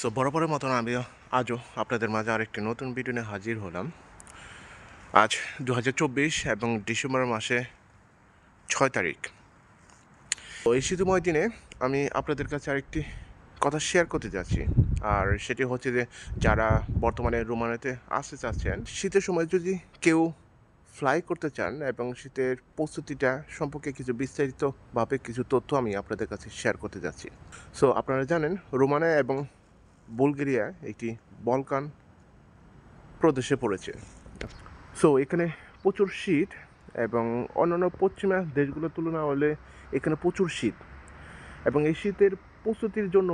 So বরাবরের মতন আমি আজও আপনাদের মাঝে আরেকটি নতুন ভিডিও নিয়ে হাজির হলাম। আজ 2024 এবং ডিসেম্বর মাসে 6 তারিখ। তো এই শীতময় দিনে আমি আপনাদের কাছে আরেকটি কথা শেয়ার করতে যাচ্ছি। আর সেটি হচ্ছে যে যারা বর্তমানে রোমানিতে আসতে চাচ্ছেন, শীতের সময় যদি কেউ ফ্লাই করতে চান এবং শীতের প্রস্তুতিটা সম্পর্কে কিছু বিস্তারিতভাবে কিছু তথ্য আমি আপনাদের কাছে শেয়ার করতে যাচ্ছি। সো আপনারা জানেন রোমানিয়া এবং বুলগেরিয়া একটি বলকান প্রদেশে পড়েছে। সো এখানে প্রচুর শীত এবং অন্যান্য পশ্চিমা দেশগুলোর তুলনা হলে এখানে প্রচুর শীত এবং এই শীতের প্রস্তুতির জন্য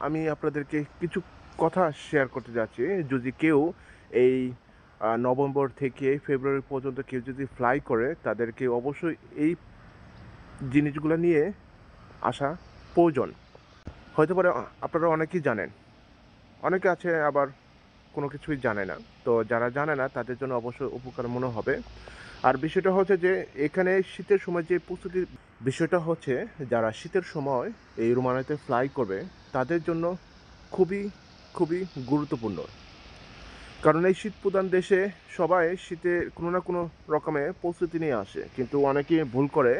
আমি আপনাদেরকে কিছু কথা শেয়ার করতে যাচ্ছি। যদি কেউ এই নভেম্বর থেকে ফেব্রুয়ারি পর্যন্ত কেউ যদি ফ্লাই করে তাদেরকে অবশ্যই এই জিনিসগুলো নিয়ে আসা প্রয়োজন। হয়তো পারে আপনারা অনেকেই জানেন, অনেকে আছে আবার কোনো কিছুই জানে না। তো যারা জানে না তাদের জন্য অবশ্যই উপকার মনে হবে। আর বিষয়টা হচ্ছে যে এখানে শীতের সময় যে প্রস্তুতির বিষয়টা হচ্ছে, যারা শীতের সময় এই রোমানিয়াতে ফ্লাই করবে তাদের জন্য খুবই খুবই গুরুত্বপূর্ণ। কারণ এই শীত প্রধান দেশে সবাই শীতে কোনো না কোনো রকমে প্রস্তুতি নিয়ে আসে, কিন্তু অনেকেই ভুল করে।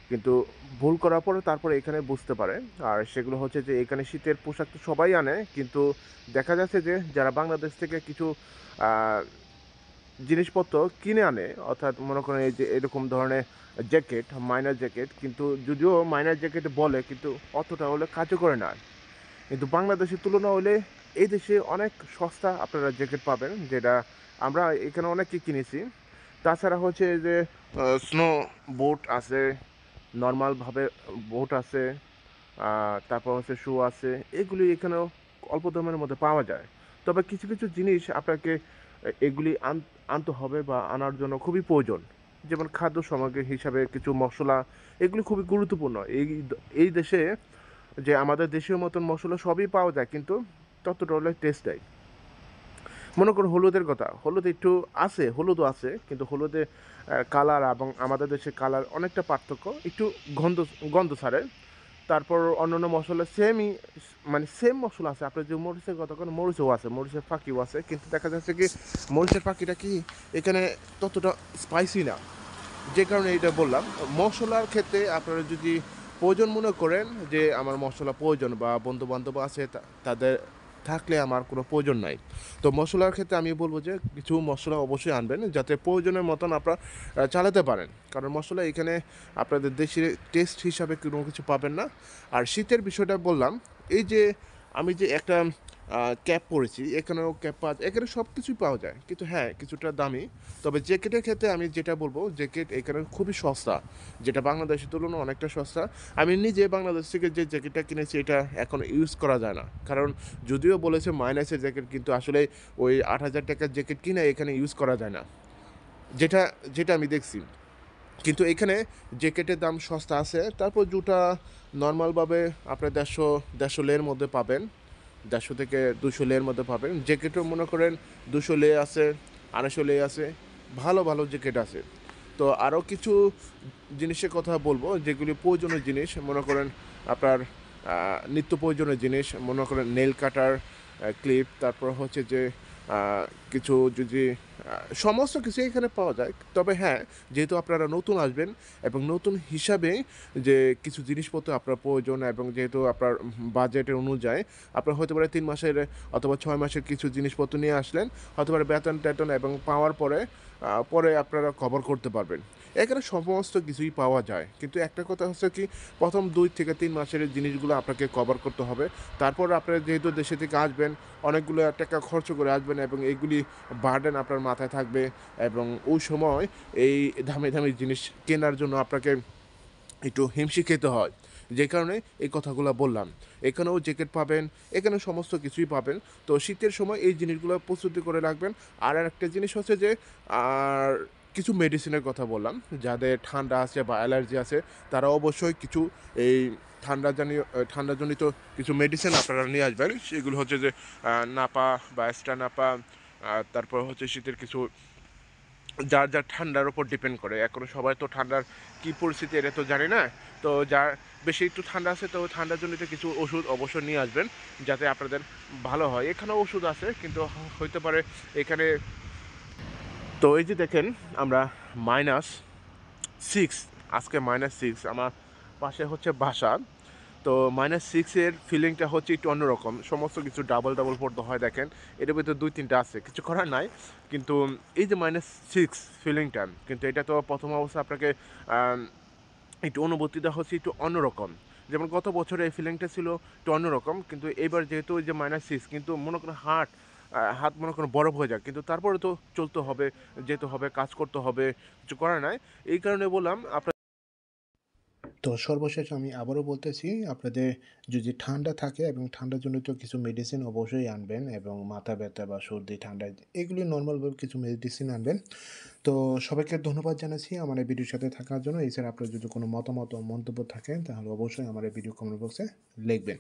কিন্তু ভুল করার পরে তারপরে এখানে বুঝতে পারে। আর সেগুলো হচ্ছে যে এখানে শীতের পোশাক তো সবাই আনে, কিন্তু দেখা যাচ্ছে যে যারা বাংলাদেশ থেকে কিছু জিনিসপত্র কিনে আনে, অর্থাৎ মনে করেন এই যে এরকম ধরনের জ্যাকেট, মাইনার জ্যাকেট, কিন্তু যদিও মাইনার জ্যাকেট বলে কিন্তু অতটা হলে কাজও করে না। কিন্তু বাংলাদেশের তুলনা হলে এই দেশে অনেক সস্তা আপনারা জ্যাকেট পাবেন, যেটা আমরা এখানে অনেকই কিনেছি। তাছাড়া হচ্ছে যে স্নো বুট আছে, নর্মালভাবে বুট আছে, তারপর হচ্ছে শু আছে। এগুলি এখানেও অল্প দামের মধ্যে পাওয়া যায়। তবে কিছু কিছু জিনিস আপনাকে এগুলি আনতে হবে বা আনার জন্য খুবই প্রয়োজন। যেমন খাদ্য সামগ্রী হিসাবে কিছু মশলা, এগুলি খুবই গুরুত্বপূর্ণ। এই দেশে যে আমাদের দেশীয় মতন মশলা সবই পাওয়া যায়, কিন্তু ততটা হলে টেস্ট দেয়। মনে করুন হলুদের কথা, হলুদ একটু আছে, হলুদও আছে, কিন্তু হলুদে কালার এবং আমাদের দেশের কালার অনেকটা পার্থক্য, একটু গন্ধ গন্ধ ছাড়ে। তারপর অন্যান্য মশলা সেমই, মানে সেম মশলা আছে। আপনার যে মরিচের কথা, কোনো মরিচও আছে, মরিচের ফাঁকিও আছে, কিন্তু দেখা যাচ্ছে কি মরিচের ফাঁকিটা কি এখানে ততটা স্পাইসি না। যে কারণে এটা বললাম। মশলার ক্ষেত্রে আপনারা যদি প্রয়োজন মনে করেন যে আমার মশলা প্রয়োজন বা বন্ধু বান্ধব আছে তাদের থাকলে আমার কোনো প্রয়োজন নাই, তো মশলার ক্ষেত্রে আমি বলবো যে কিছু মশলা অবশ্যই আনবেন যাতে প্রয়োজনের মতন আপনারা চালাতে পারেন। কারণ মশলা এখানে আপনাদের দেশের টেস্ট হিসাবে কোনো কিছু পাবেন না। আর শীতের বিষয়টা বললাম, এই যে আমি যে একটা ক্যাপ পরেছি, এখানেও ক্যাপ পাওয়া যায়, এখানে সব কিছুই পাওয়া যায়, কিন্তু হ্যাঁ কিছুটা দামি। তবে জ্যাকেটের ক্ষেত্রে আমি যেটা বলবো, জ্যাকেট এখানে খুবই সস্তা, যেটা বাংলাদেশের তুলনায় অনেকটা সস্তা। আমি নিজে বাংলাদেশ থেকে যে জ্যাকেটটা কিনেছি এটা এখন ইউজ করা যায় না, কারণ যদিও বলেছে মাইনাসের জ্যাকেট, কিন্তু আসলে ওই 8,000 টাকার জ্যাকেট কিনে এখানে ইউজ করা যায় না, যেটা যেটা আমি দেখছি। কিন্তু এখানে জ্যাকেটের দাম সস্তা আছে। তারপর জুতা নর্মালভাবে আপনার 150 লের মধ্যে পাবেন, 150 থেকে 200 লের মধ্যে পাবেন। জ্যাকেটও মনে করেন 200 লে আছে, 250 লে আছে, ভালো ভালো জ্যাকেট আছে। তো আরও কিছু জিনিসের কথা বলবো যেগুলি প্রয়োজনীয় জিনিস, মনে করেন আপনার নিত্য প্রয়োজনীয় জিনিস, মনে করেন নেল কাটার, ক্লিপ, তারপর হচ্ছে যে কিছু যদি সমস্ত কিছু এখানে পাওয়া যায়। তবে হ্যাঁ, যেহেতু আপনারা নতুন আসবেন এবং নতুন হিসাবে যে কিছু জিনিসপত্র আপনার প্রয়োজন, এবং যেহেতু আপনার বাজেটের অনুযায়ী আপনার হতে পারে 3 মাসের অথবা 6 মাসের কিছু জিনিসপত্র নিয়ে আসলেন, হতে পারে বেতন টেতন এবং পাওয়ার পরে পরে আপনারা কভার করতে পারবেন। এখানে সমস্ত কিছুই পাওয়া যায়, কিন্তু একটা কথা হচ্ছে কি, প্রথম 2 থেকে 3 মাসের জিনিসগুলো আপনাকে কভার করতে হবে। তারপর আপনারা যেহেতু দেশে থেকে আসবেন, অনেকগুলো টাকা খরচ করে আসবেন এবং এইগুলি বার্ডেন আপনার মাথায় থাকবে, এবং ওই সময় এই দামি দামি জিনিস কেনার জন্য আপনাকে একটু হিমশিম খেতে হয়। যে কারণে এই কথাগুলো বললাম। এখানেও জ্যাকেট পাবেন, এখানে সমস্ত কিছুই পাবেন। তো শীতের সময় এই জিনিসগুলো প্রস্তুতি করে রাখবেন। আর একটা জিনিস হচ্ছে যে আর কিছু মেডিসিনের কথা বললাম, যাদের ঠান্ডা আছে বা অ্যালার্জি আছে তারা অবশ্যই কিছু এই ঠান্ডাজনিত কিছু মেডিসিন আপনারা নিয়ে আসবেন। সেগুলো হচ্ছে যে নাপা বা অ্যাস্ট্রানাপা, তারপর হচ্ছে শীতের কিছু, যার ঠান্ডার উপর ডিপেন্ড করে। এখন সবাই তো ঠান্ডার কী পরিস্থিতি এটা তো জানি না। তো বেশি একটু ঠান্ডা আছে, তো ঠান্ডার জন্য কিছু ওষুধ অবশ্যই নিয়ে আসবেন যাতে আপনাদের ভালো হয়। এখানেও ওষুধ আছে কিন্তু হইতে পারে এখানে। তো এই যে দেখেন আমরা -6, আজকে -6 আমার পাশে হচ্ছে বাসা। তো -6-এর ফিলিংটা হচ্ছে একটু অন্যরকম। সমস্ত কিছু ডাবল, ডাবল পড়তে হয় দেখেন। এটার ভিতরে ২-৩টা আছে। কিছু করার নাই। কিন্তু এই যে -6 ফিলিংটা, কিন্তু এটা তো ১ম অবস্থায় আপনাকে আম একটু অনুভূতিটা হচ্ছে একটু অন্যরকম। যেমন গত বছরে এই ফিলিংটা ছিল একটু অন্যরকম। কিন্তু এইবার যেহেতু ওই যে -6, কিন্তু মনে করেন হাত মনে করেন বরফ হয়ে যায়। কিন্তু তারপরে তো চলতে হবে, যেতে হবে, কাজ করতে হবে। কিছু করার নাই। এই কারণে বললাম তো সর্বশেষ আমি আবারও বলতেছি, আপনাদের যদি ঠান্ডা থাকে এবং ঠান্ডার জন্য তো কিছু মেডিসিন অবশ্যই আনবেন এবং মাথা ব্যথা বা সর্দি, ঠান্ডা এগুলি নরমালভাবে কিছু মেডিসিন আনবেন। তো সবাইকে ধন্যবাদ জানাচ্ছি আমার এই ভিডিওর সাথে থাকার জন্য। এছাড়া আপনার যদি কোনো মতামত ও মন্তব্য থাকে তাহলে অবশ্যই আমার এই ভিডিও কমেন্ট বক্সে লিখবেন।